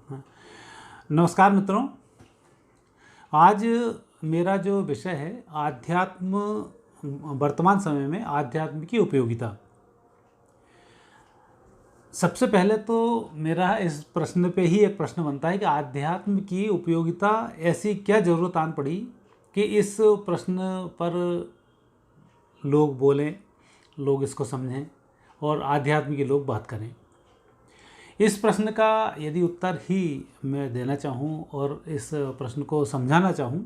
हाँ। नमस्कार मित्रों, आज मेरा जो विषय है आध्यात्म, वर्तमान समय में आध्यात्म की उपयोगिता। सबसे पहले तो मेरा इस प्रश्न पे ही एक प्रश्न बनता है कि आध्यात्म की उपयोगिता ऐसी क्या ज़रूरत आन पड़ी कि इस प्रश्न पर लोग बोलें, लोग इसको समझें और आध्यात्म के लोग बात करें। इस प्रश्न का यदि उत्तर ही मैं देना चाहूँ और इस प्रश्न को समझाना चाहूँ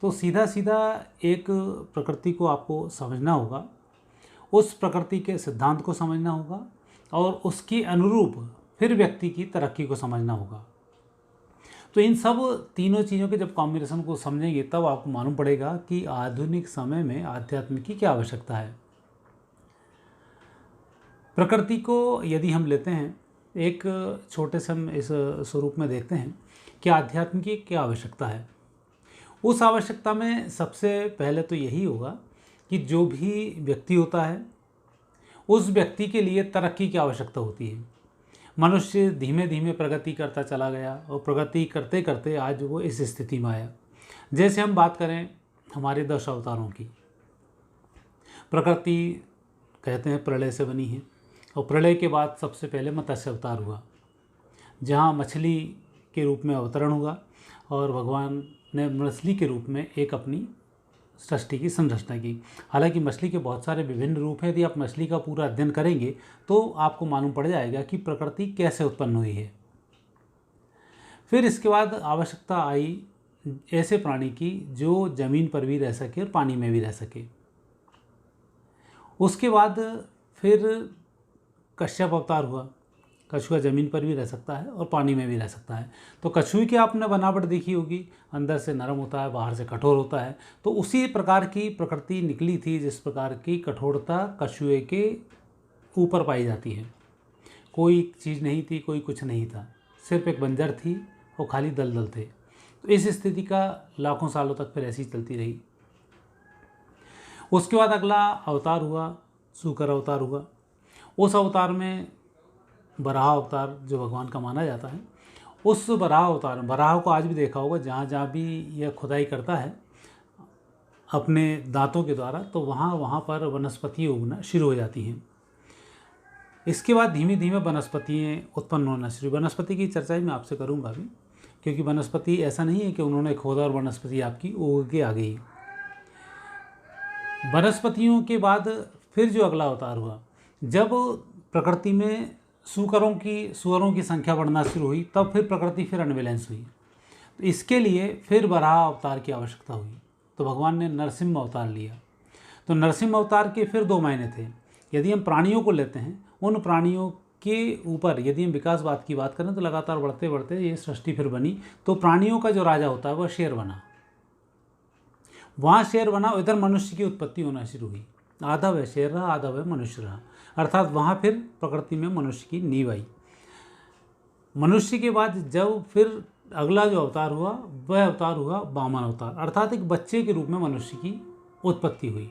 तो सीधा सीधा एक प्रकृति को आपको समझना होगा, उस प्रकृति के सिद्धांत को समझना होगा और उसके अनुरूप फिर व्यक्ति की तरक्की को समझना होगा। तो इन सब तीनों चीज़ों के जब कॉम्बिनेशन को समझेंगे तब आपको मालूम पड़ेगा कि आधुनिक समय में आध्यात्म की क्या आवश्यकता है। प्रकृति को यदि हम लेते हैं, एक छोटे से हम इस स्वरूप में देखते हैं कि आध्यात्म की क्या आवश्यकता है। उस आवश्यकता में सबसे पहले तो यही होगा कि जो भी व्यक्ति होता है उस व्यक्ति के लिए तरक्की की आवश्यकता होती है। मनुष्य धीमे धीमे प्रगति करता चला गया और प्रगति करते करते आज वो इस स्थिति में आया। जैसे हम बात करें हमारे 10 अवतारों की, प्रकृति कहते हैं प्रलय से बनी है और प्रलय के बाद सबसे पहले मत्स्य अवतार हुआ, जहाँ मछली के रूप में अवतरण हुआ और भगवान ने मछली के रूप में एक अपनी सृष्टि की संरचना की। हालांकि मछली के बहुत सारे विभिन्न रूप हैं, यदि आप मछली का पूरा अध्ययन करेंगे तो आपको मालूम पड़ जाएगा कि प्रकृति कैसे उत्पन्न हुई है। फिर इसके बाद आवश्यकता आई ऐसे प्राणी की जो जमीन पर भी रह सके और पानी में भी रह सके। उसके बाद फिर कश्यप अवतार हुआ। कछुआ ज़मीन पर भी रह सकता है और पानी में भी रह सकता है। तो कछुए की आपने बनावट देखी होगी, अंदर से नरम होता है, बाहर से कठोर होता है। तो उसी प्रकार की प्रकृति निकली थी जिस प्रकार की कठोरता कछुए के ऊपर पाई जाती है। कोई चीज़ नहीं थी, कोई कुछ नहीं था, सिर्फ एक बंजर थी और खाली दलदल थे। तो इस स्थिति का लाखों सालों तक फिर ऐसी चलती रही। उसके बाद अगला अवतार हुआ, सूकर अवतार हुआ। उस अवतार में बराह अवतार जो भगवान का माना जाता है, उस बराह अवतार, बराह को आज भी देखा होगा, जहाँ जहाँ भी यह खुदाई करता है अपने दांतों के द्वारा, तो वहाँ पर वनस्पतियाँ उगना शुरू हो जाती हैं। इसके बाद धीमे धीमे वनस्पतियाँ उत्पन्न होना शुरू। वनस्पति की चर्चा मैं आपसे करूँगा अभी, क्योंकि वनस्पति ऐसा नहीं है कि उन्होंने खोदा और वनस्पति आपकी उग के आ गई। वनस्पतियों के बाद फिर जो अगला अवतार हुआ, जब प्रकृति में सुअरों की संख्या बढ़ना शुरू हुई, तब फिर प्रकृति फिर अनबैलेंस हुई। तो इसके लिए फिर बराह अवतार की आवश्यकता हुई, तो भगवान ने नरसिंह अवतार लिया। तो नरसिंह अवतार के फिर 2 मायने थे। यदि हम प्राणियों को लेते हैं, उन प्राणियों के ऊपर यदि हम विकासवाद की बात करें तो लगातार बढ़ते बढ़ते ये सृष्टि फिर बनी। तो प्राणियों का जो राजा होता है वह शेर बना, वहाँ शेर बना, इधर मनुष्य की उत्पत्ति होना शुरू हुई। आधा वह शेर रहा, आधा वह मनुष्य रहा, अर्थात वहाँ फिर प्रकृति में मनुष्य की नींव आई। मनुष्य के बाद जब फिर अगला जो अवतार हुआ वह अवतार हुआ वामन अवतार, अर्थात एक बच्चे के रूप में मनुष्य की उत्पत्ति हुई।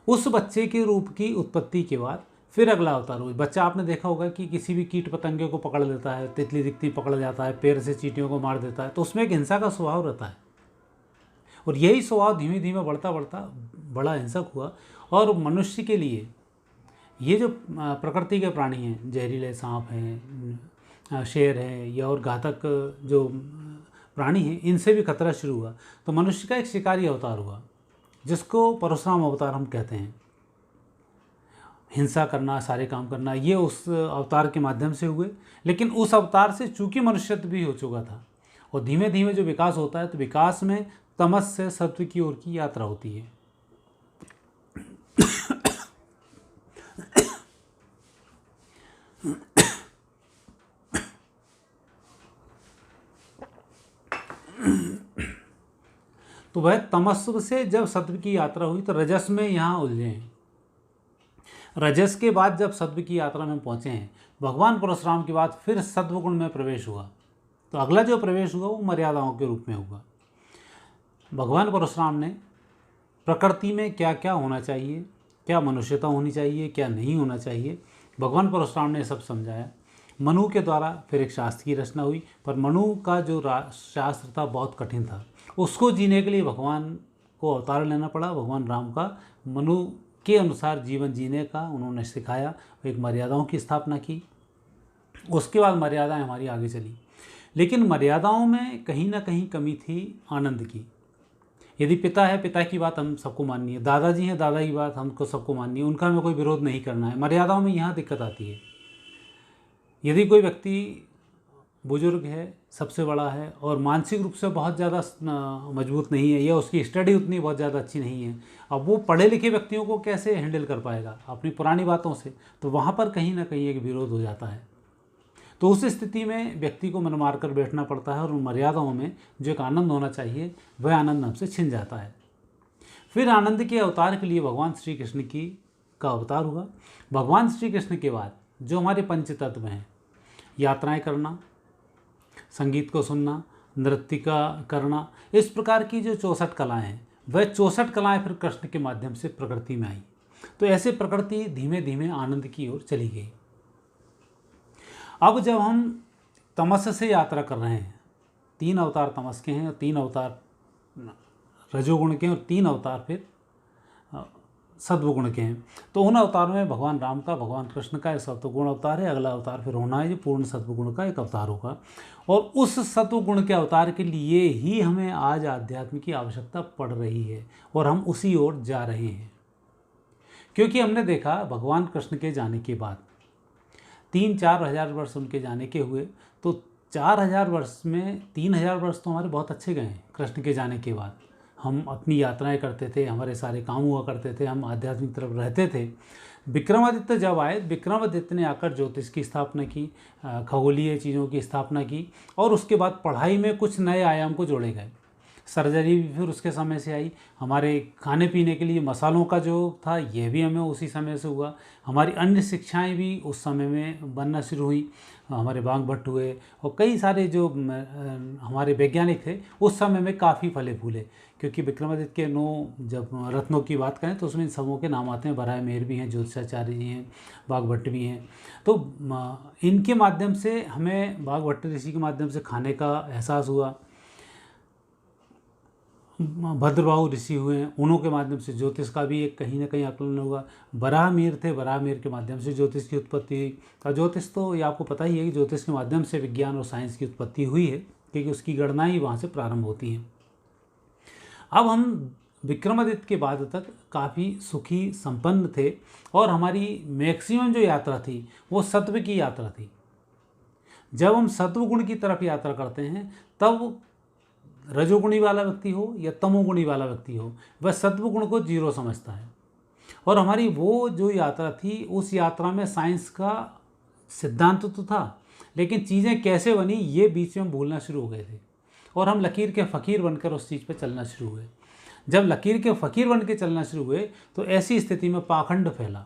उस बच्चे के रूप की उत्पत्ति के बाद फिर अगला अवतार हुआ। बच्चा आपने देखा होगा कि किसी भी कीट पतंगे को पकड़ लेता है, तितली दिखती पकड़ जाता है, पैर से चींटियों को मार देता है, तो उसमें एक हिंसा का स्वभाव रहता है। और यही स्वभाव धीमे धीमे बढ़ता बढ़ता बड़ा हिंसक हुआ और मनुष्य के लिए ये जो प्रकृति के प्राणी हैं, जहरीले सांप हैं, शेर हैं या और घातक जो प्राणी हैं, इनसे भी खतरा शुरू हुआ। तो मनुष्य का एक शिकारी अवतार हुआ जिसको परशुराम अवतार हम कहते हैं। हिंसा करना, सारे काम करना, ये उस अवतार के माध्यम से हुए। लेकिन उस अवतार से चूंकि मनुष्यत्व भी हो चुका था और धीमे धीमे जो विकास होता है, तो विकास में तमस से सत्व की ओर की यात्रा होती है। तो वह तमस्व से जब सत्व की यात्रा हुई तो रजस में यहाँ उलझे हैं। रजस के बाद जब सत्व की यात्रा में पहुँचे हैं, भगवान परशुराम के बाद फिर सत्वगुण में प्रवेश हुआ। तो अगला जो प्रवेश हुआ वो मर्यादाओं के रूप में हुआ। भगवान परशुराम ने प्रकृति में क्या क्या होना चाहिए, क्या मनुष्यता होनी चाहिए, क्या नहीं होना चाहिए, भगवान परशुराम ने सब समझाया। मनु के द्वारा फिर एक शास्त्र की रचना हुई, पर मनु का जो शास्त्र था बहुत कठिन था। उसको जीने के लिए भगवान को अवतार लेना पड़ा। भगवान राम का मनु के अनुसार जीवन जीने का उन्होंने सिखाया, एक मर्यादाओं की स्थापना की। उसके बाद मर्यादाएं हमारी आगे चली, लेकिन मर्यादाओं में कहीं ना कहीं कमी थी आनंद की। यदि पिता है, पिता की बात हम सबको माननी है, दादाजी हैं, दादा की बात हमको सबको माननी है, उनका हमें कोई विरोध नहीं करना है। मर्यादाओं में यहाँ दिक्कत आती है। यदि कोई व्यक्ति बुजुर्ग है, सबसे बड़ा है और मानसिक रूप से बहुत ज़्यादा मजबूत नहीं है, या उसकी स्टडी उतनी बहुत ज़्यादा अच्छी नहीं है, अब वो पढ़े लिखे व्यक्तियों को कैसे हैंडल कर पाएगा अपनी पुरानी बातों से? तो वहाँ पर कहीं ना कहीं एक विरोध हो जाता है। तो उस स्थिति में व्यक्ति को मन मार कर बैठना पड़ता है, और उन मर्यादाओं में जो एक आनंद होना चाहिए वह आनंद हमसे छिन जाता है। फिर आनंद के अवतार के लिए भगवान श्री कृष्ण का अवतार हुआ। भगवान श्री कृष्ण के बाद जो हमारे पंच तत्व हैं, यात्राएं करना, संगीत को सुनना, नृत्य का करना, इस प्रकार की जो 64 कलाएँ हैं, वह 64 कलाएँ फिर कृष्ण के माध्यम से प्रकृति में आई। तो ऐसे प्रकृति धीमे धीमे आनंद की ओर चली गई। अब जब हम तमस से यात्रा कर रहे हैं, 3 अवतार तमस के हैं, 3 अवतार रजोगुण के हैं, और 3 अवतार फिर सत्वगुण के हैं। तो उन अवतारों में भगवान राम का, भगवान कृष्ण का एक सत्वगुण अवतार है, अगला अवतार फिर होना है जो पूर्ण सत्वगुण का एक अवतार होगा। और उस सत्वगुण के अवतार के लिए ही हमें आज आध्यात्म की आवश्यकता पड़ रही है, और हम उसी ओर जा रहे हैं। क्योंकि हमने देखा भगवान कृष्ण के जाने के बाद 3-4 हज़ार वर्ष उनके जाने के हुए, तो 4000 वर्ष में 3000 वर्ष तो हमारे बहुत अच्छे गए हैं। कृष्ण के जाने के बाद हम अपनी यात्राएं करते थे, हमारे सारे काम हुआ करते थे, हम आध्यात्मिक तरफ रहते थे। विक्रमादित्य जब आए, विक्रमादित्य ने आकर ज्योतिष की स्थापना की, खगोलीय चीज़ों की स्थापना की, और उसके बाद पढ़ाई में कुछ नए आयाम को जोड़े गए। सर्जरी भी फिर उसके समय से आई। हमारे खाने पीने के लिए मसालों का जो था, यह भी हमें उसी समय से हुआ। हमारी अन्य शिक्षाएं भी उस समय में बनना शुरू हुई। हमारे बांग भट्ट हुए, और कई सारे जो हमारे वैज्ञानिक थे उस समय में काफ़ी फले फूले। क्योंकि विक्रमादित्य के 9 जब रत्नों की बात करें तो उसमें इन सबों के नाम आते हैं। बराह मेहर भी हैं, ज्योतिषाचार्य जी हैं, बाघ भट्ट भी हैं। तो इनके माध्यम से हमें, बाघ भट्ट ऋषि के माध्यम से खाने का एहसास हुआ। भद्रबाहु ऋषि हुए हैं, उन्हों के माध्यम से ज्योतिष का भी एक कहीं ना कहीं आकलन हुआ। बराह मीर थे, बराह मीर के माध्यम से ज्योतिष की उत्पत्ति हुई। और ज्योतिष तो ये आपको पता ही है कि ज्योतिष के माध्यम से विज्ञान और साइंस की उत्पत्ति हुई है, क्योंकि उसकी गणनाएं ही वहाँ से प्रारंभ होती हैं। अब हम विक्रमादित्य के बाद तक काफ़ी सुखी संपन्न थे, और हमारी मैक्सिमम जो यात्रा थी वो सत्व की यात्रा थी। जब हम सत्वगुण की तरफ यात्रा करते हैं, तब रजोगुणी वाला व्यक्ति हो या तमोगुणी वाला व्यक्ति हो, वह सत्वगुण को 0 समझता है। और हमारी वो जो यात्रा थी, उस यात्रा में साइंस का सिद्धांत तो था, लेकिन चीज़ें कैसे बनी ये बीच में भूलना शुरू हो गए थे, और हम लकीर के फ़कीर बनकर उस चीज़ पर चलना शुरू हुए। जब लकीर के फ़कीर बन के चलना शुरू हुए, तो ऐसी स्थिति में पाखंड फैला।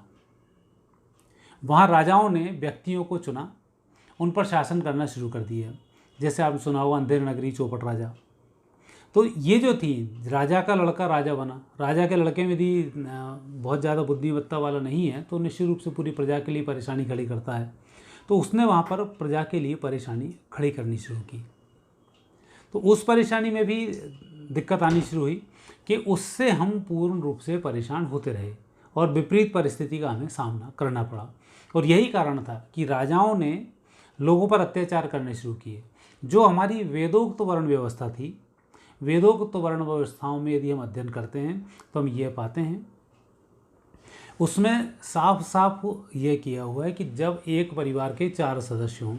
वहाँ राजाओं ने व्यक्तियों को चुना, उन पर शासन करना शुरू कर दिया। जैसे आपने सुना हुआ अंधेर नगरी चौपट राजा। तो ये जो थी, राजा का लड़का राजा बना, राजा के लड़के में यदि बहुत ज़्यादा बुद्धिमत्ता वाला नहीं है तो निश्चित रूप से पूरी प्रजा के लिए परेशानी खड़ी करता है। तो उसने वहाँ पर प्रजा के लिए परेशानी खड़ी करनी शुरू की। तो उस परेशानी में भी दिक्कत आनी शुरू हुई कि उससे हम पूर्ण रूप से परेशान होते रहे, और विपरीत परिस्थिति का हमें सामना करना पड़ा। और यही कारण था कि राजाओं ने लोगों पर अत्याचार करने शुरू किए। जो हमारी वेदोक्त वर्ण व्यवस्था थी, वेदोक्त वर्ण व्यवस्थाओं में यदि हम अध्ययन करते हैं तो हम ये पाते हैं, उसमें साफ साफ ये किया हुआ है कि जब एक परिवार के 4 सदस्य हों,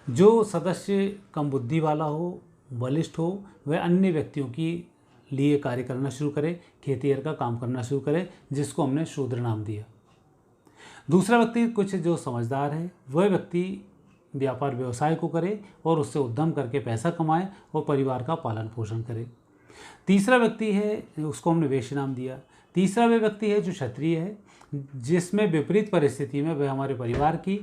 जो सदस्य कम बुद्धि वाला हो, बलिष्ठ हो, वह अन्य व्यक्तियों की लिए कार्य करना शुरू करे, खेतीहर का काम करना शुरू करे, जिसको हमने शूद्र नाम दिया। दूसरा व्यक्ति कुछ जो समझदार है, वह व्यक्ति व्यापार व्यवसाय को करे और उससे उद्यम करके पैसा कमाए और परिवार का पालन पोषण करे। तीसरा व्यक्ति है, उसको हमने वैश्य नाम दिया। तीसरा वह व्यक्ति है जो क्षत्रिय है, जिसमें विपरीत परिस्थिति में वह हमारे परिवार की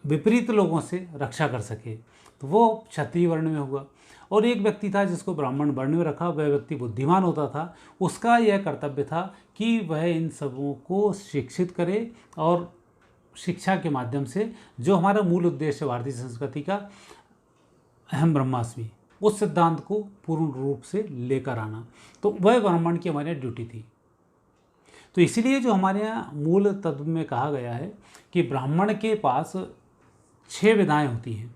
विपरीत लोगों से रक्षा कर सके, तो वो क्षत्रिय वर्ण में हुआ। और एक व्यक्ति था जिसको ब्राह्मण वर्ण में रखा, वह व्यक्ति बुद्धिमान होता था। उसका यह कर्तव्य था कि वह इन सबों को शिक्षित करे और शिक्षा के माध्यम से जो हमारा मूल उद्देश्य है भारतीय संस्कृति का, अहम ब्रह्मास्मि, उस सिद्धांत को पूर्ण रूप से लेकर आना, तो वह ब्राह्मण की हमारे यहाँ ड्यूटी थी। तो इसीलिए जो हमारे यहाँ मूल तत्व में कहा गया है कि ब्राह्मण के पास 6 विधाएँ होती हैं।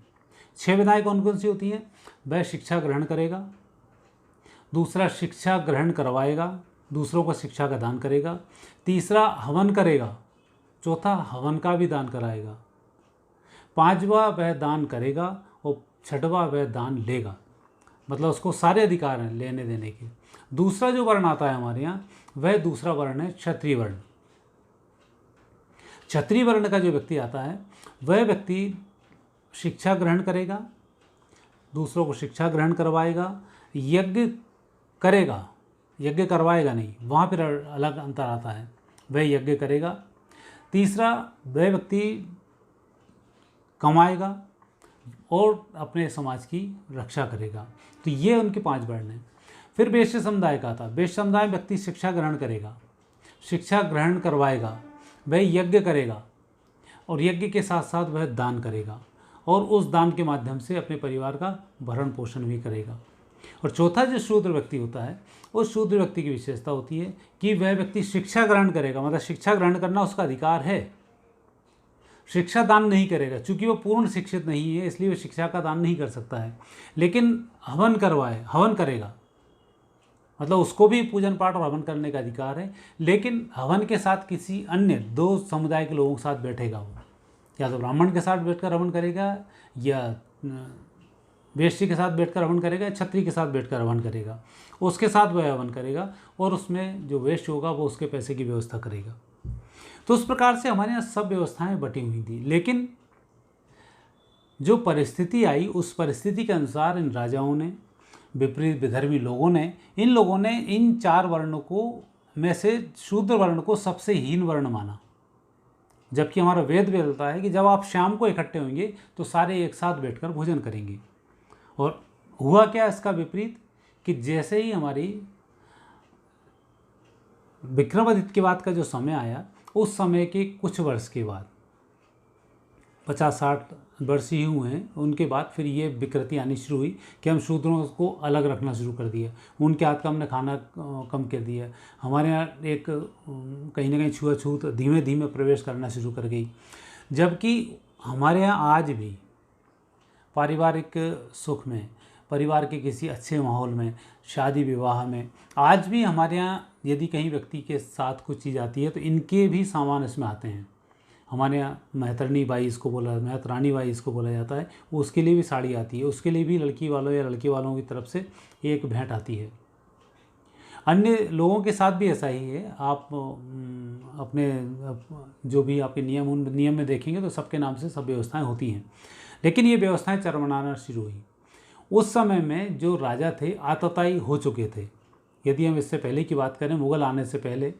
6 विधाएँ कौन कौन सी होती हैं? वह शिक्षा ग्रहण करेगा, दूसरा शिक्षा ग्रहण करवाएगा, दूसरों को शिक्षा का दान करेगा, तीसरा हवन करेगा, चौथा हवन का भी दान कराएगा, पांचवा वह दान करेगा और छठवा वह दान लेगा। मतलब उसको सारे अधिकार हैं लेने देने के। दूसरा जो वर्ण आता है हमारे यहाँ, वह दूसरा वर्ण है क्षत्रिय वर्ण। क्षत्रिय वर्ण का जो व्यक्ति आता है वह व्यक्ति शिक्षा ग्रहण करेगा, दूसरों को शिक्षा ग्रहण करवाएगा, यज्ञ करेगा, यज्ञ करवाएगा नहीं, वहाँ पर अलग अंतर आता है, वह यज्ञ करेगा। तीसरा, वह व्यक्ति कमाएगा और अपने समाज की रक्षा करेगा। तो ये उनके 5 वर्ण हैं। फिर वैश्य समुदाय का था। वैश्य समुदाय में व्यक्ति शिक्षा ग्रहण करेगा, शिक्षा ग्रहण करवाएगा, वह यज्ञ करेगा और यज्ञ के साथ साथ वह दान करेगा और उस दान के माध्यम से अपने परिवार का भरण पोषण भी करेगा। और चौथा जो शूद्र व्यक्ति होता है, उस शूद्र व्यक्ति की विशेषता होती है कि वह व्यक्ति शिक्षा ग्रहण करेगा, मतलब शिक्षा ग्रहण करना उसका अधिकार है, शिक्षा दान नहीं करेगा। चूंकि वो पूर्ण शिक्षित नहीं है इसलिए वो शिक्षा का दान नहीं कर सकता है, लेकिन हवन हवन करेगा, मतलब उसको भी पूजन पाठ और हवन करने का अधिकार है, लेकिन हवन के साथ किसी अन्य 2 समुदाय के लोगों के साथ बैठेगा। वो या तो ब्राह्मण के साथ बैठकर हवन करेगा, या वैश्य के साथ बैठकर हवन करेगा, क्षत्रिय के साथ बैठकर हवन करेगा, उसके साथ वह हवन करेगा और उसमें जो वैश्य होगा वो उसके पैसे की व्यवस्था करेगा। तो उस प्रकार से हमारे यहाँ सब व्यवस्थाएं बटी हुई थी। लेकिन जो परिस्थिति आई, उस परिस्थिति के अनुसार इन राजाओं ने, विपरीत विधर्मी लोगों ने, इन लोगों ने इन 4 वर्णों को में से शूद्र वर्ण को सबसे हीन वर्ण माना। जबकि हमारा वेद बोलता है कि जब आप शाम को इकट्ठे होंगे तो सारे एक साथ बैठकर भोजन करेंगे। और हुआ क्या इसका विपरीत, कि जैसे ही हमारी विक्रमादित्य के बाद का जो समय आया, उस समय के कुछ वर्ष के बाद, 50-60 वर्ष ही हुए हैं, उनके बाद फिर ये विकृति आनी शुरू हुई कि हम शूद्रों को अलग रखना शुरू कर दिया, उनके हाथ का हमने खाना कम कर दिया, हमारे यहाँ एक कहीं ना कहीं छुआछूत धीमे धीमे प्रवेश करना शुरू कर गई। जबकि हमारे यहाँ आज भी पारिवारिक सुख में, परिवार के किसी अच्छे माहौल में, शादी विवाह में, आज भी हमारे यहाँ यदि कहीं व्यक्ति के साथ कुछ चीज़ आती है तो इनके भी सामान इसमें आते हैं। हमारे यहाँ महतरनी बाई इसको बोला, महतरानी बाई इसको बोला जाता है, उसके लिए भी साड़ी आती है, उसके लिए भी लड़की वालों या लड़के वालों की तरफ से एक भेंट आती है। अन्य लोगों के साथ भी ऐसा ही है। आप अपने जो भी आपके नियम में देखेंगे तो सबके नाम से सब व्यवस्थाएं होती हैं, लेकिन ये व्यवस्थाएं चरमराना शुरू हुई। उस समय में जो राजा थे आतताई हो चुके थे। यदि हम इससे पहले की बात करें, मुगल आने से पहले,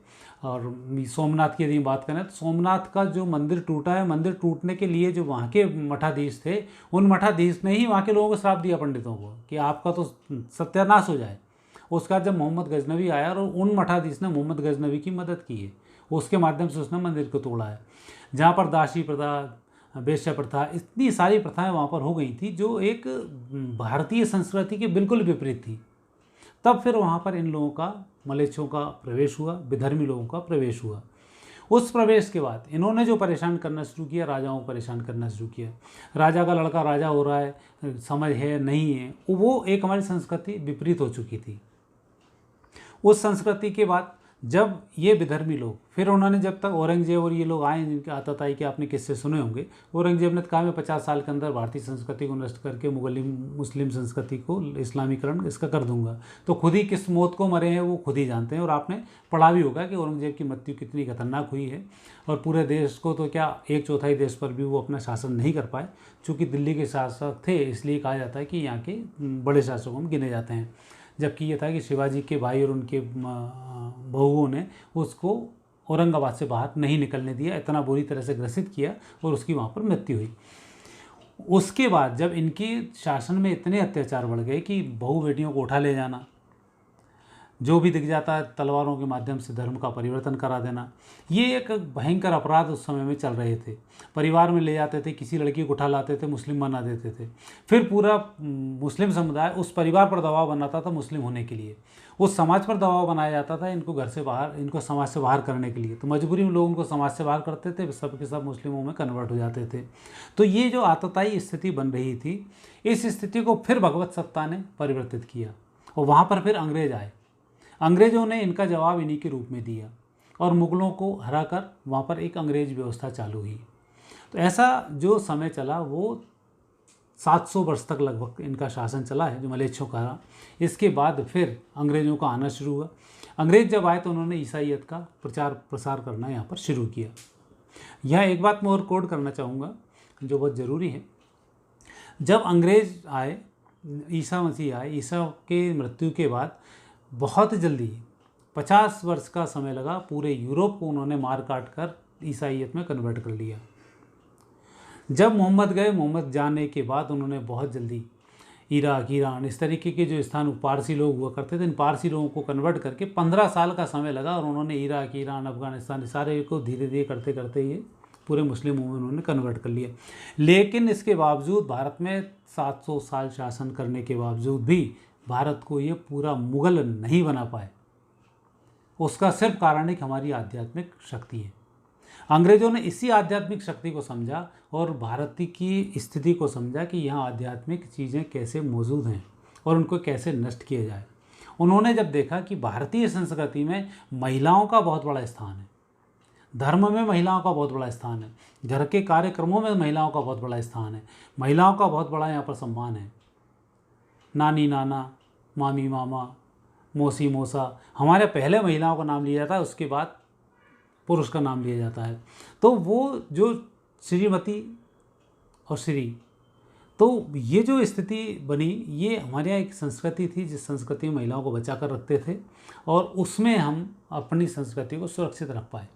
और सोमनाथ की यदि बात करें तो सोमनाथ का जो मंदिर टूटा है, मंदिर टूटने के लिए जो वहाँ के मठाधीश थे, उन मठाधीश ने ही वहाँ के लोगों को श्राप दिया, पंडितों को, कि आपका तो सत्यानाश हो जाए। उसका जब मोहम्मद गजनवी आया और उन मठाधीश ने मोहम्मद गजनवी की मदद की है, उसके माध्यम से उसने मंदिर को तोड़ा है। जहाँ पर दासी प्रथा, वेश्या प्रथा, इतनी सारी प्रथाएं वहाँ पर हो गई थी जो एक भारतीय संस्कृति के बिल्कुल विपरीत थी। तब फिर वहाँ पर इन लोगों का, मलेच्छों का प्रवेश हुआ, विधर्मी लोगों का प्रवेश हुआ। उस प्रवेश के बाद इन्होंने जो परेशान करना शुरू किया, राजाओं को परेशान करना शुरू किया। राजा का लड़का राजा हो रहा है, समझ है नहीं है, वो एक हमारी संस्कृति विपरीत हो चुकी थी। उस संस्कृति के बाद जब ये विधर्मी लोग, फिर उन्होंने, जब तक औरंगजेब और ये लोग आए, जिनके आतताई के आपने किस्से सुने होंगे, औरंगजेब ने कहा मैं 50 साल के अंदर भारतीय संस्कृति को नष्ट करके मुस्लिम संस्कृति को इस्लामीकरण इसका कर दूंगा। तो खुद ही किस मौत को मरे हैं वो खुद ही जानते हैं। और आपने पढ़ा भी होगा कि औरंगजेब की मृत्यु कितनी खतरनाक हुई है, और पूरे देश को तो क्या 1/4 देश पर भी वो अपना शासन नहीं कर पाए। चूँकि दिल्ली के शासक थे इसलिए कहा जाता है कि यहाँ के बड़े शासकों में गिने जाते हैं। जबकि ये था कि शिवाजी के भाई और उनके बहुओं ने उसको औरंगाबाद से बाहर नहीं निकलने दिया, इतना बुरी तरह से ग्रसित किया और उसकी वहाँ पर मृत्यु हुई। उसके बाद जब इनके शासन में इतने अत्याचार बढ़ गए कि बहू बेटियों को उठा ले जाना, जो भी दिख जाता है तलवारों के माध्यम से धर्म का परिवर्तन करा देना, ये एक भयंकर अपराध उस समय में चल रहे थे। परिवार में ले जाते थे, किसी लड़की को उठा लाते थे, मुस्लिम बना देते थे, फिर पूरा मुस्लिम समुदाय उस परिवार पर दबाव बनाता था मुस्लिम होने के लिए, उस समाज पर दबाव बनाया जाता था इनको घर से बाहर, इनको समाज से बाहर करने के लिए। तो मजबूरी में लोग उनको समाज से बाहर करते थे, सब के सब मुस्लिमों में कन्वर्ट हो जाते थे। तो ये जो आतताई स्थिति बन रही थी, इस स्थिति को फिर भगवत सत्ता ने परिवर्तित किया और वहाँ पर फिर अंग्रेज आए। अंग्रेज़ों ने इनका जवाब इन्हीं के रूप में दिया और मुग़लों को हराकर वहाँ पर एक अंग्रेज व्यवस्था चालू हुई। तो ऐसा जो समय चला वो 700 वर्ष तक लगभग इनका शासन चला है, जो मलेच्छों का रहा। इसके बाद फिर अंग्रेज़ों का आना शुरू हुआ। अंग्रेज़ जब आए तो उन्होंने ईसाईयत का प्रचार प्रसार करना यहाँ पर शुरू किया। यह एक बात मैं और कोड करना चाहूँगा जो बहुत ज़रूरी है। जब अंग्रेज़ आए, ईसा मसीह आए, ईसा के मृत्यु के बाद बहुत जल्दी 50 वर्ष का समय लगा, पूरे यूरोप को उन्होंने मार काट कर ईसाईयत में कन्वर्ट कर लिया। जब मोहम्मद गए, मोहम्मद जाने के बाद उन्होंने बहुत जल्दी इराक, ईरान, इस तरीके के जो स्थान पारसी लोग हुआ करते थे, इन पारसी लोगों को कन्वर्ट करके 15 साल का समय लगा और उन्होंने इराक, ईरान, अफगानिस्तान सारे को धीरे धीरे करते करते ये पूरे मुस्लिमों में उन्होंने कन्वर्ट कर लिया। लेकिन इसके बावजूद भारत में 700 साल शासन करने के बावजूद भी भारत को ये पूरा मुग़ल नहीं बना पाए। उसका सिर्फ कारण है कि हमारी आध्यात्मिक शक्ति है। अंग्रेज़ों ने इसी आध्यात्मिक शक्ति को समझा और भारत की स्थिति को समझा कि यहाँ आध्यात्मिक चीज़ें कैसे मौजूद हैं और उनको कैसे नष्ट किया जाए। उन्होंने जब देखा कि भारतीय संस्कृति में महिलाओं का बहुत बड़ा स्थान है, धर्म में महिलाओं का बहुत बड़ा स्थान है, घर के कार्यक्रमों में महिलाओं का बहुत बड़ा स्थान है, महिलाओं का बहुत बड़ा यहाँ पर सम्मान है। नानी नाना, मामी मामा, मौसी मौसा, हमारे पहले महिलाओं का नाम लिया जाता है, उसके बाद पुरुष का नाम लिया जाता है। तो वो जो श्रीमती और श्री, तो ये जो स्थिति बनी, ये हमारे यहाँ एक संस्कृति थी जिस संस्कृति में महिलाओं को बचा कर रखते थे और उसमें हम अपनी संस्कृति को सुरक्षित रख पाए।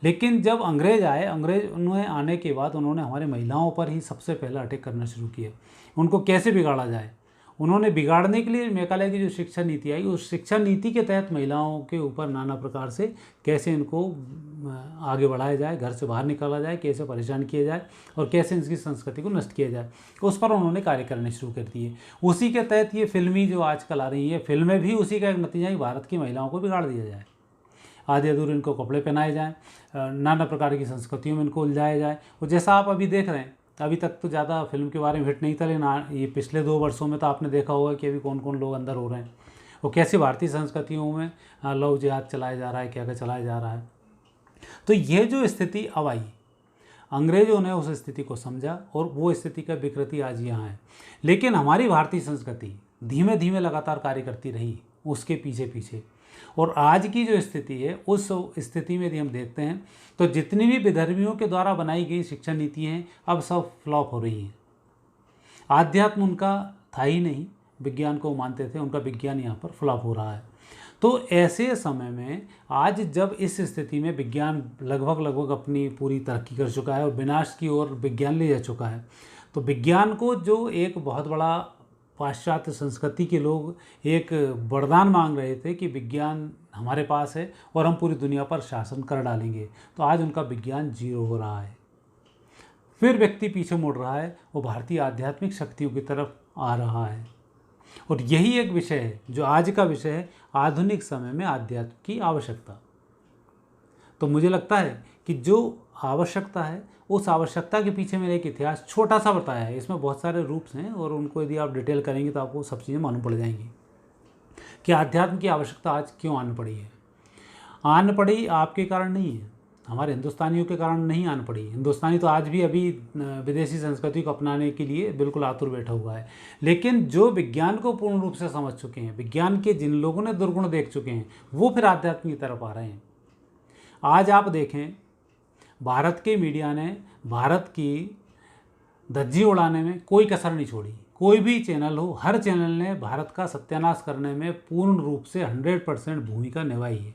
लेकिन जब अंग्रेज़ आए, अंग्रेज उन्होंने आने के बाद उन्होंने हमारे महिलाओं पर ही सबसे पहला अटैक करना शुरू किया। उनको कैसे बिगाड़ा जाए, उन्होंने बिगाड़ने के लिए मेघालय की जो शिक्षा नीति आई, उस शिक्षा नीति के तहत महिलाओं के ऊपर नाना प्रकार से कैसे इनको आगे बढ़ाया जाए, घर से बाहर निकाला जाए, कैसे परेशान किया जाए और कैसे इनकी संस्कृति को नष्ट किया जाए, उस पर उन्होंने कार्य करने शुरू कर दिए। उसी के तहत ये फिल्मी जो आजकल आ रही है, फिल्में भी उसी का एक नतीजा ही, भारत की महिलाओं को बिगाड़ दिया जाए, आधे अधूरे इनको कपड़े पहनाए जाएँ, नाना प्रकार की संस्कृतियों में इनको उलझाया जाए। और जैसा आप अभी देख रहे हैं, अभी तक तो ज़्यादा फिल्म के बारे में हिट नहीं था, लेकिन ये पिछले 2 वर्षों में तो आपने देखा होगा कि अभी कौन कौन लोग अंदर हो रहे हैं और कैसे भारतीय संस्कृतियों में लव जिहाद चलाया जा रहा है, क्या क्या चलाया जा रहा है। तो ये जो स्थिति अब आई, अंग्रेज़ों ने उस स्थिति को समझा और वो स्थिति का विकृति आज यहाँ है। लेकिन हमारी भारतीय संस्कृति धीमे धीमे लगातार कार्य करती रही उसके पीछे पीछे, और आज की जो स्थिति है उस स्थिति में यदि हम देखते हैं तो जितनी भी विधर्मियों के द्वारा बनाई गई शिक्षा नीति हैं अब सब फ्लॉप हो रही हैं। आध्यात्म उनका था ही नहीं, विज्ञान को मानते थे, उनका विज्ञान यहाँ पर फ्लॉप हो रहा है। तो ऐसे समय में आज जब इस स्थिति में विज्ञान लगभग अपनी पूरी तरक्की कर चुका है और विनाश की ओर विज्ञान ले जा चुका है, तो विज्ञान को जो एक बहुत बड़ा पाश्चात्य संस्कृति के लोग एक वरदान मांग रहे थे कि विज्ञान हमारे पास है और हम पूरी दुनिया पर शासन कर डालेंगे, तो आज उनका विज्ञान जीरो हो रहा है। फिर व्यक्ति पीछे मुड़ रहा है और भारतीय आध्यात्मिक शक्तियों की तरफ आ रहा है। और यही एक विषय है जो आज का विषय है, आधुनिक समय में आध्यात्म की आवश्यकता। तो मुझे लगता है कि जो आवश्यकता है उस आवश्यकता के पीछे मैंने एक इतिहास छोटा सा बताया है। इसमें बहुत सारे रूप्स हैं और उनको यदि आप डिटेल करेंगे तो आपको सब चीज़ें मालूम पड़ जाएंगी कि आध्यात्म की आवश्यकता आज क्यों आन पड़ी है। आन पड़ी आपके कारण नहीं है, हमारे हिंदुस्तानियों के कारण नहीं आन पड़ी। हिंदुस्तानी तो आज भी अभी विदेशी संस्कृति को अपनाने के लिए बिल्कुल आतुर बैठा हुआ है, लेकिन जो विज्ञान को पूर्ण रूप से समझ चुके हैं, विज्ञान के जिन लोगों ने दुर्गुण देख चुके हैं, वो फिर आध्यात्म की तरफ आ रहे हैं। आज आप देखें, भारत के मीडिया ने भारत की धज्जी उड़ाने में कोई कसर नहीं छोड़ी। कोई भी चैनल हो, हर चैनल ने भारत का सत्यानाश करने में पूर्ण रूप से 100% भूमिका निभाई है।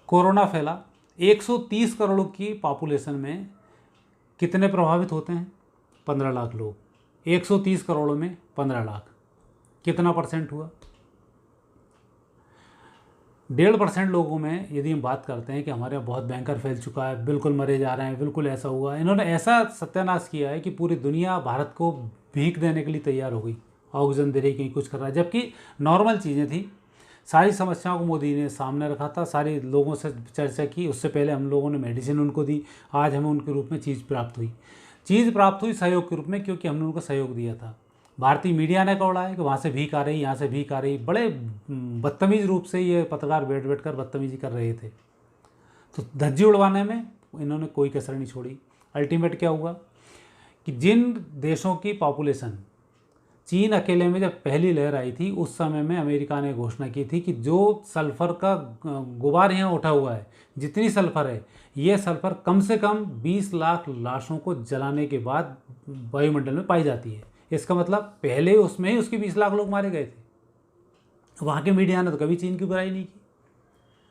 कोरोना फैला, 130 करोड़ की पॉपुलेशन में कितने प्रभावित होते हैं? 15 लाख लोग। 130 करोड़ में 15 लाख, कितना परसेंट हुआ? 1.5% लोगों में यदि हम बात करते हैं कि हमारे यहाँ बहुत भयंकर फैल चुका है, बिल्कुल मरे जा रहे हैं, बिल्कुल ऐसा हुआ, इन्होंने ऐसा सत्यानाश किया है कि पूरी दुनिया भारत को भीख देने के लिए तैयार हो गई, ऑक्सीजन दे रही, कहीं कुछ कर रहा है, जबकि नॉर्मल चीज़ें थी। सारी समस्याओं को मोदी ने सामने रखा था, सारे लोगों से चर्चा की, उससे पहले हम लोगों ने मेडिसिन उनको दी, आज हमें उनके रूप में चीज़ प्राप्त हुई सहयोग के रूप में, क्योंकि हमने उनको सहयोग दिया था। भारतीय मीडिया ने कहा है कि वहाँ से भीख आ रही, यहाँ से भीख आ रही, बड़े बदतमीज रूप से ये पत्रकार बैठ कर बदतमीजी कर रहे थे। तो धज्जी उड़वाने में इन्होंने कोई कसर नहीं छोड़ी। अल्टीमेट क्या हुआ कि जिन देशों की पॉपुलेशन, चीन अकेले में जब पहली लहर आई थी उस समय में अमेरिका ने घोषणा की थी कि जो सल्फ़र का गुबार यहाँ उठा हुआ है, जितनी सल्फ़र है, ये सल्फ़र कम से कम 20 लाख लाशों को जलाने के बाद वायुमंडल में पाई जाती है। इसका मतलब पहले उसमें ही उसके 20 लाख लोग मारे गए थे। वहाँ के मीडिया ने तो कभी चीन की बुराई नहीं की।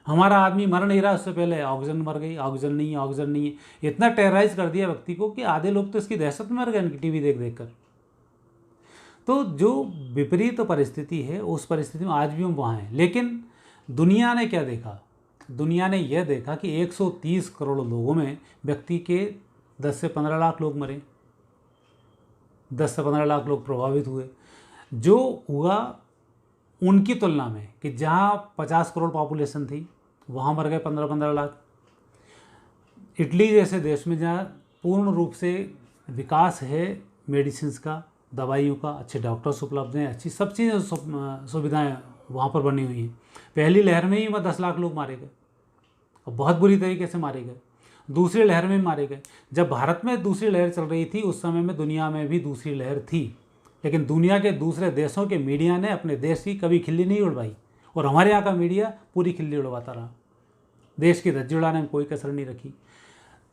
हमारा आदमी मर नहीं रहा, उससे पहले ऑक्सीजन मर गई, ऑक्सीजन नहीं है, ऑक्सीजन नहीं है। इतना टेरराइज कर दिया व्यक्ति को कि आधे लोग तो इसकी दहशत में मर गए इनकी टीवी देख देख कर। तो जो विपरीत परिस्थिति है, उस परिस्थिति में आज भी हम वहाँ हैं। लेकिन दुनिया ने क्या देखा? दुनिया ने यह देखा कि 130 करोड़ लोगों में व्यक्ति के 10 से 15 लाख लोग मरे, 10 से 15 लाख लोग प्रभावित हुए। जो हुआ उनकी तुलना में कि जहाँ 50 करोड़ पॉपुलेशन थी वहाँ मर गए 15-15 लाख। इटली जैसे देश में जहाँ पूर्ण रूप से विकास है मेडिसिन्स का, दवाइयों का, अच्छे डॉक्टर्स उपलब्ध हैं, अच्छी सब चीज़ें सुविधाएं वहाँ पर बनी हुई हैं। पहली लहर में ही 10 लाख लोग मारे गए और बहुत बुरी तरीके से मारे गए। दूसरी लहर में मारे गए। जब भारत में दूसरी लहर चल रही थी उस समय में दुनिया में भी दूसरी लहर थी, लेकिन दुनिया के दूसरे देशों के मीडिया ने अपने देश की कभी खिल्ली नहीं उड़वाई और हमारे यहाँ का मीडिया पूरी खिल्ली उड़वाता रहा। देश की धज्जी उड़ाने में कोई कसर नहीं रखी।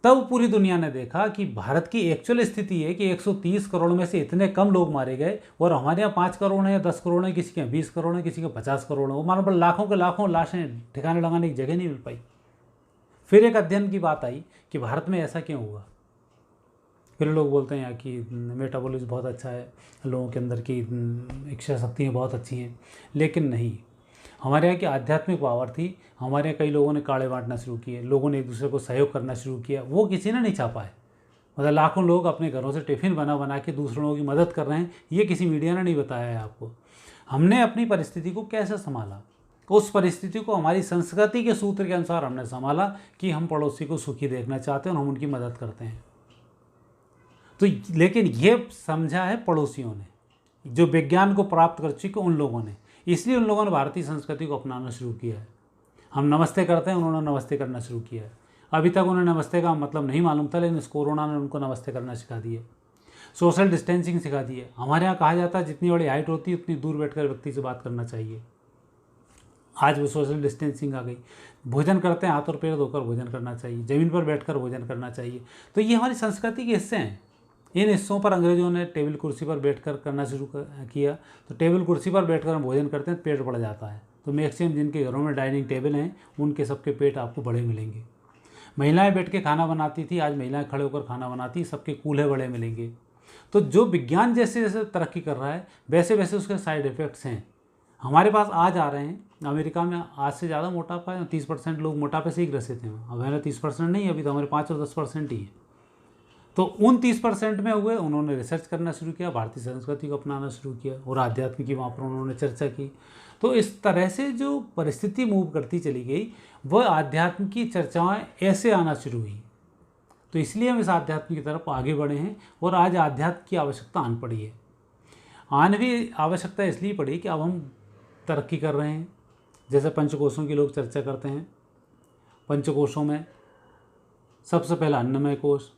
तब पूरी दुनिया ने देखा कि भारत की एक्चुअल स्थिति है कि 130 करोड़ में से इतने कम लोग मारे गए और हमारे यहाँ 5 करोड़ हैं या 10 करोड़ हैं, किसी के 20 करोड़ हैं, किसी के 50 करोड़ हैं। वो हमारे पर लाखों के लाखों लाशें ठिकाने लगाने की जगह नहीं मिल पाई। फिर एक अध्ययन की बात आई कि भारत में ऐसा क्यों हुआ। फिर लोग बोलते हैं यहाँ की मेटाबॉलिज्म बहुत अच्छा है, लोगों के अंदर की इच्छा शक्तियाँ बहुत अच्छी हैं, लेकिन नहीं। हमारे यहाँ की आध्यात्मिक पावर थी। हमारे यहाँ कई लोगों ने काढ़े बांटना शुरू किए, लोगों ने एक दूसरे को सहयोग करना शुरू किया, वो किसी ने नहीं छापा है। मतलब लाखों लोग अपने घरों से टिफ़िन बना के दूसरों लोगों की मदद कर रहे हैं, ये किसी मीडिया ने नहीं बताया है आपको। हमने अपनी परिस्थिति को कैसे संभाला? उस परिस्थिति को हमारी संस्कृति के सूत्र के अनुसार हमने संभाला कि हम पड़ोसी को सुखी देखना चाहते हैं और हम उनकी मदद करते हैं। तो लेकिन ये समझा है पड़ोसियों ने, जो विज्ञान को प्राप्त कर चुके उन लोगों ने, इसलिए उन लोगों ने भारतीय संस्कृति को अपनाना शुरू किया है। हम नमस्ते करते हैं, उन्होंने नमस्ते करना शुरू किया है। अभी तक उन्हें नमस्ते का मतलब नहीं मालूम था, लेकिन इस कोरोना ने उनको नमस्ते करना सिखा दिया, सोशल डिस्टेंसिंग सिखा दी है। हमारे यहाँ कहा जाता है जितनी बड़ी हाइट होती है उतनी दूर बैठकर व्यक्ति से बात करना चाहिए। आज वो सोशल डिस्टेंसिंग आ गई। भोजन करते हैं हाथ और पैर धोकर भोजन करना चाहिए, ज़मीन पर बैठकर भोजन करना चाहिए। तो ये हमारी संस्कृति के हिस्से हैं। इन हिस्सों पर अंग्रेजों ने टेबल कुर्सी पर बैठकर करना शुरू किया। तो टेबल कुर्सी पर बैठकर हम भोजन करते हैं, पेट बढ़ जाता है। तो मैक्सिमम जिनके घरों में डाइनिंग टेबल हैं उनके सबके पेट आपको बड़े मिलेंगे। महिलाएं बैठ के खाना बनाती थी, आज महिलाएं खड़े होकर खाना बनाती, सबके कूल्हे बड़े मिलेंगे। तो जो विज्ञान जैसे जैसे तरक्की कर रहा है वैसे वैसे उसके साइड इफ़ेक्ट्स हैं, हमारे पास आज आ रहे हैं। अमेरिका में आज से ज़्यादा मोटापा है, 30% लोग मोटापे से ही ग्रसित हैं। अब हमारे 30% नहीं, अभी तो हमारे 5 और 10% ही है। तो उन 30% में हुए उन्होंने रिसर्च करना शुरू किया, भारतीय संस्कृति को अपनाना शुरू किया और आध्यात्म की वहाँ पर उन्होंने चर्चा की। तो इस तरह से जो परिस्थिति मूव करती चली गई, वह आध्यात्म की चर्चाएँ ऐसे आना शुरू हुई। तो इसलिए हम इस आध्यात्म की तरफ आगे बढ़े हैं और आज आध्यात्म की आवश्यकता आन पड़ी है। आन भी आवश्यकता इसलिए पड़ी कि अब हम तरक्की कर रहे हैं। जैसे पंचकोशों की लोग चर्चा करते हैं, पंचकोशों में सबसे पहला अन्नमय कोश।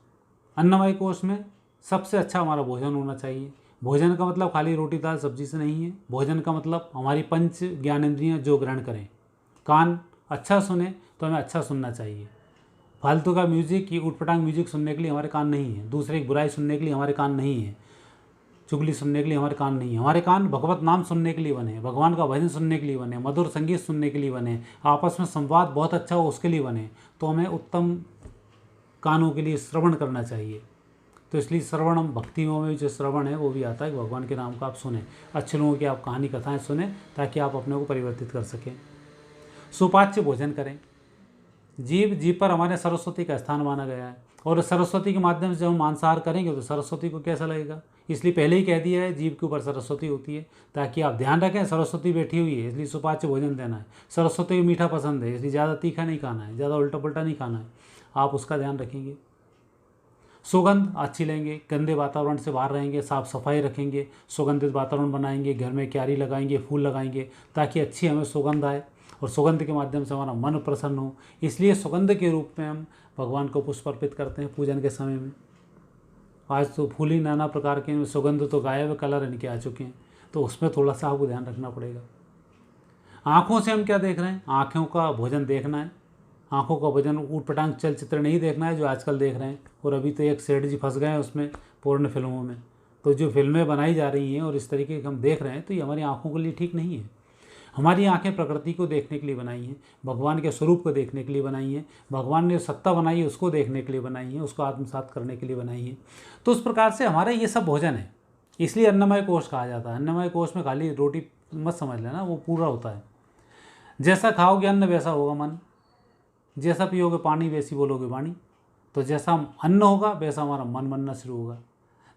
अन्नमय कोश में सबसे अच्छा हमारा भोजन होना चाहिए। भोजन का मतलब खाली रोटी दाल सब्जी से नहीं है। भोजन का मतलब हमारी पंच ज्ञानेंद्रियाँ जो ग्रहण करें। कान अच्छा सुने तो हमें अच्छा सुनना चाहिए। फालतू का म्यूजिक, ये उटपटांग म्यूजिक सुनने के लिए हमारे कान नहीं है। दूसरे की बुराई सुनने के लिए हमारे कान नहीं है। चुगली सुनने के लिए हमारे कान नहीं है। हमारे कान भगवत नाम सुनने के लिए बने, भगवान का भजन सुनने के लिए बने, मधुर संगीत सुनने के लिए बने, आपस में संवाद बहुत अच्छा हो उसके लिए बने। तो हमें उत्तम कानों के लिए श्रवण करना चाहिए। तो इसलिए श्रवणम, भक्तियों में जो श्रवण है वो भी आता है कि भगवान के नाम का आप सुने, अच्छे लोगों की आप कहानी कथाएं सुने ताकि आप अपने को परिवर्तित कर सकें। सुपाच्य भोजन करें। जीभ पर हमारे सरस्वती का स्थान माना गया है, और सरस्वती के माध्यम से जब हम मांसाहार करेंगे तो सरस्वती को कैसा लगेगा, इसलिए पहले ही कह दिया है जीभ के ऊपर सरस्वती होती है, ताकि आप ध्यान रखें सरस्वती बैठी हुई है इसलिए सुपाच्य भोजन देना है। सरस्वती को मीठा पसंद है इसलिए ज़्यादा तीखा नहीं खाना है, ज़्यादा उल्टा पुल्टा नहीं खाना है, आप उसका ध्यान रखेंगे। सुगंध अच्छी लेंगे, गंदे वातावरण से बाहर रहेंगे, साफ़ सफाई रखेंगे, सुगंधित वातावरण बनाएंगे, घर में क्यारी लगाएंगे, फूल लगाएंगे ताकि अच्छी हमें सुगंध आए और सुगंध के माध्यम से हमारा मन प्रसन्न हो। इसलिए सुगंध के रूप में हम भगवान को पुष्प अर्पित करते हैं पूजन के समय में। आज तो फूल ही नाना प्रकार के, सुगंध तो गायब, कलर इनके आ चुके हैं, तो उसमें थोड़ा सा आपको ध्यान रखना पड़ेगा। आँखों से हम क्या देख रहे हैं, आँखों का भोजन देखना है। आँखों का भोजन ऊटपटांग चलचित्र नहीं देखना है जो आजकल देख रहे हैं, और अभी तो एक सेठ जी फंस गए हैं उसमें, पूर्ण फिल्मों में। तो जो फिल्में बनाई जा रही हैं और इस तरीके के हम देख रहे हैं तो ये हमारी आँखों के लिए ठीक नहीं है। हमारी आंखें प्रकृति को देखने के लिए बनाई हैं, भगवान के स्वरूप को देखने के लिए बनाई हैं, भगवान ने सत्ता बनाई है उसको देखने के लिए बनाई है, उसको आत्मसात करने के लिए बनाई है। तो उस प्रकार से हमारा ये सब भोजन है, इसलिए अन्नमय कोश कहा जाता है। अन्नमय कोश में खाली रोटी मत समझ लेना, वो पूरा होता है। जैसा खाओगे अन्न वैसा होगा मन, जैसा पियोगे पानी वैसी बोलोगे वाणी। तो जैसा अन्न होगा वैसा हमारा मन बनना शुरू होगा।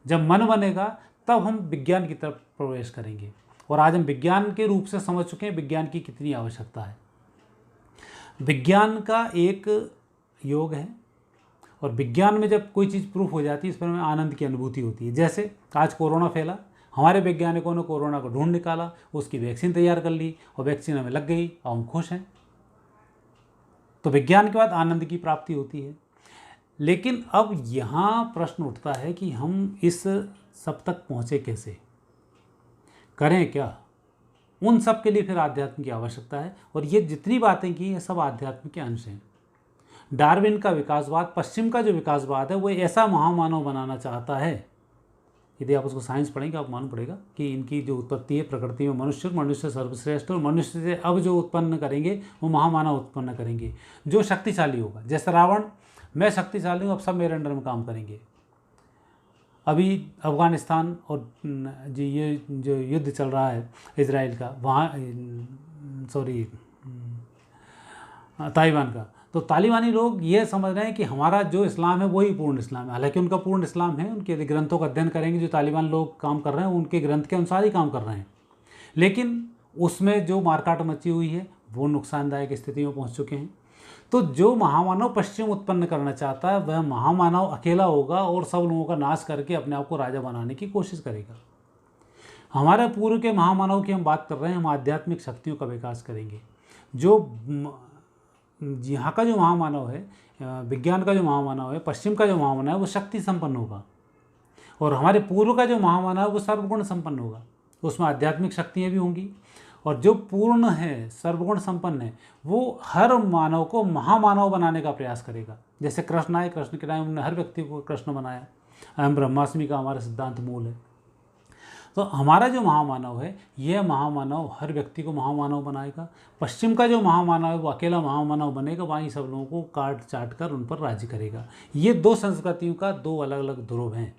जब मन बनेगा तब हम विज्ञान की तरफ प्रवेश करेंगे, और आज हम विज्ञान के रूप से समझ चुके हैं विज्ञान की कितनी आवश्यकता है। विज्ञान का एक योग है, और विज्ञान में जब कोई चीज़ प्रूफ हो जाती है इस पर हमें आनंद की अनुभूति होती है। जैसे आज कोरोना फैला, हमारे वैज्ञानिकों ने कोरोना को ढूंढ निकाला, उसकी वैक्सीन तैयार कर ली और वैक्सीन हमें लग गई, अब हम खुश हैं। तो विज्ञान के बाद आनंद की प्राप्ति होती है। लेकिन अब यहाँ प्रश्न उठता है कि हम इस सब तक पहुँचे कैसे, करें क्या। उन सब के लिए फिर आध्यात्म की आवश्यकता है, और ये जितनी बातें की ये सब आध्यात्म के अंश हैं। डार्विन का विकासवाद, पश्चिम का जो विकासवाद है, वो ऐसा महामानव बनाना चाहता है। यदि आप उसको साइंस पढ़ेंगे आपको मालूम पड़ेगा कि इनकी जो उत्पत्ति है प्रकृति में मनुष्य सर्वश्रेष्ठ, और मनुष्य से अब जो उत्पन्न करेंगे वो महामानव उत्पन्न करेंगे जो शक्तिशाली होगा। जैसे रावण, मैं शक्तिशाली हूँ, अब सब मेरे अंडर में काम करेंगे। अभी अफ़गानिस्तान और जी ये जो युद्ध चल रहा है इजराइल का, वहाँ ताइवान का, तो तालिबानी लोग ये समझ रहे हैं कि हमारा जो इस्लाम है वही पूर्ण इस्लाम है। हालांकि उनका पूर्ण इस्लाम है, उनके ग्रंथों का अध्ययन करेंगे, जो तालिबान लोग काम कर रहे हैं उनके ग्रंथ के अनुसार ही काम कर रहे हैं, लेकिन उसमें जो मारकाट मची हुई है वो नुकसानदायक स्थिति में पहुँच चुके हैं। तो जो महामानव पश्चिम उत्पन्न करना चाहता है वह महामानव अकेला होगा और सब लोगों का नाश करके अपने आप को राजा बनाने की कोशिश करेगा। हमारे पूर्व के महामानव की हम बात कर रहे हैं, हम आध्यात्मिक शक्तियों का विकास करेंगे। जो यहाँ का जो महामानव है, विज्ञान का जो महामानव है, पश्चिम का जो महामानव है, वो शक्ति संपन्न होगा, और हमारे पूर्व का जो महामानव है वो सर्वगुण संपन्न होगा। उसमें आध्यात्मिक शक्तियाँ भी होंगी, और जो पूर्ण है, सर्वगुण संपन्न है, वो हर मानव को महामानव बनाने का प्रयास करेगा। जैसे कृष्ण आए, कृष्ण के टाइम उन्होंने हर व्यक्ति को कृष्ण बनाया। अहम ब्रह्मास्मि का हमारा सिद्धांत मूल है। तो हमारा जो महामानव है, यह महामानव हर व्यक्ति को महामानव बनाएगा। पश्चिम का जो महामानव है वो अकेला महामानव बनेगा, वहीं सब लोगों को काट चाट कर उन पर राज करेगा। ये दो संस्कृतियों का दो अलग अलग ध्रुव हैं,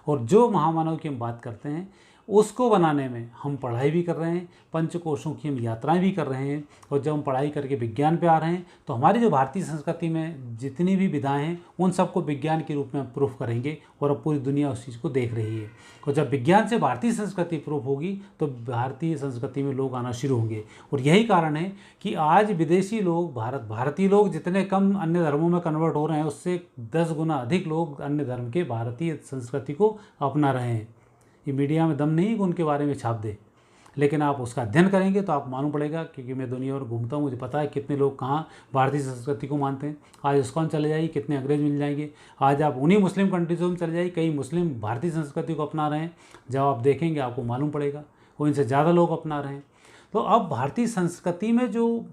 और जो महामानव की हम बात करते हैं उसको बनाने में हम पढ़ाई भी कर रहे हैं, पंचकोशों की हम यात्राएं भी कर रहे हैं, और जब हम पढ़ाई करके विज्ञान पे आ रहे हैं तो हमारी जो भारतीय संस्कृति में जितनी भी विधाएं हैं उन सबको विज्ञान के रूप में हम प्रूफ करेंगे, और अब पूरी दुनिया उस चीज़ को देख रही है। और जब विज्ञान से भारतीय संस्कृति प्रूफ होगी तो भारतीय संस्कृति में लोग आना शुरू होंगे। और यही कारण है कि आज विदेशी लोग भारतीय लोग जितने कम अन्य धर्मों में कन्वर्ट हो रहे हैं, उससे 10 गुना अधिक लोग अन्य धर्म के भारतीय संस्कृति को अपना रहे हैं। ये मीडिया में दम नहीं कि उनके बारे में छाप दे, लेकिन आप उसका अध्ययन करेंगे तो आप मालूम पड़ेगा, क्योंकि मैं दुनिया भर घूमता हूँ, मुझे पता है कितने लोग कहाँ भारतीय संस्कृति को मानते हैं। आज इस्कॉन चले जाइए, कितने अंग्रेज मिल जाएंगे। आज आप उन्हीं मुस्लिम कंट्रीज़ों में चले जाइए, कई मुस्लिम भारतीय संस्कृति को अपना रहे हैं। जब आप देखेंगे आपको मालूम पड़ेगा वो इनसे ज़्यादा लोग अपना रहे हैं। तो अब भारतीय संस्कृति में जो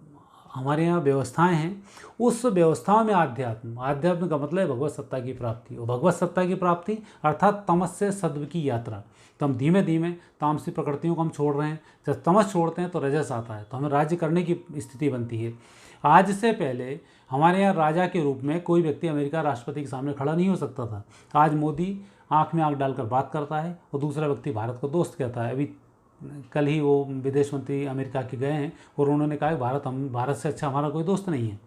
हमारे यहाँ व्यवस्थाएं हैं, उस व्यवस्थाओं में आध्यात्म का मतलब है भगवत सत्ता की प्राप्ति। और भगवत सत्ता की प्राप्ति अर्थात तमस से सत्व की यात्रा। तो हम धीमे धीमे तामसी प्रकृतियों को हम छोड़ रहे हैं। जब तमस छोड़ते हैं तो रजस आता है, तो हमें राज्य करने की स्थिति बनती है। आज से पहले हमारे यहाँ राजा के रूप में कोई व्यक्ति अमेरिका राष्ट्रपति के सामने खड़ा नहीं हो सकता था। आज मोदी आँख में आँख डालकर बात करता है और दूसरा व्यक्ति भारत को दोस्त कहता है। अभी कल ही वो विदेश मंत्री अमेरिका के गए हैं और उन्होंने कहा कि भारत से अच्छा हमारा कोई दोस्त नहीं है।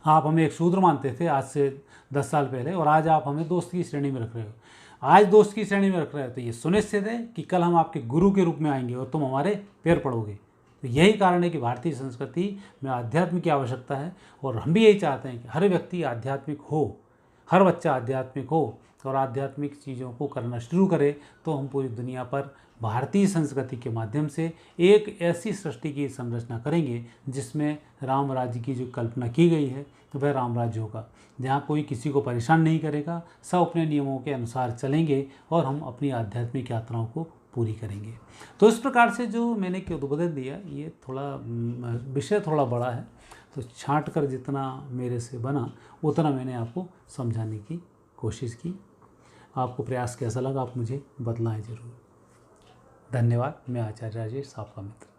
आप हमें एक शूद्र मानते थे आज से 10 साल पहले, और आज आप हमें दोस्त की श्रेणी में रख रहे हो। आज दोस्त की श्रेणी में रख रहे हो तो ये सुनिश्चित है कि कल हम आपके गुरु के रूप में आएंगे और तुम हमारे पैर पड़ोगे। तो यही कारण है कि भारतीय संस्कृति में आध्यात्म की आवश्यकता है, और हम भी यही चाहते हैं कि हर व्यक्ति आध्यात्मिक हो, हर बच्चा आध्यात्मिक हो और आध्यात्मिक चीज़ों को करना शुरू करे। तो हम पूरी दुनिया पर भारतीय संस्कृति के माध्यम से एक ऐसी सृष्टि की संरचना करेंगे जिसमें राम राज्य की जो कल्पना की गई है वह राम राज्य होगा, जहाँ कोई किसी को परेशान नहीं करेगा, सब अपने नियमों के अनुसार चलेंगे और हम अपनी आध्यात्मिक यात्राओं को पूरी करेंगे। तो इस प्रकार से जो मैंने उद्बोधन दिया, ये थोड़ा विषय थोड़ा बड़ा है, तो छांट कर जितना मेरे से बना उतना मैंने आपको समझाने की कोशिश की। आपको प्रयास कैसा लगा आप मुझे बतलाएं ज़रूर। धन्यवाद। मैं आचार्य राजेश, आपका मित्र।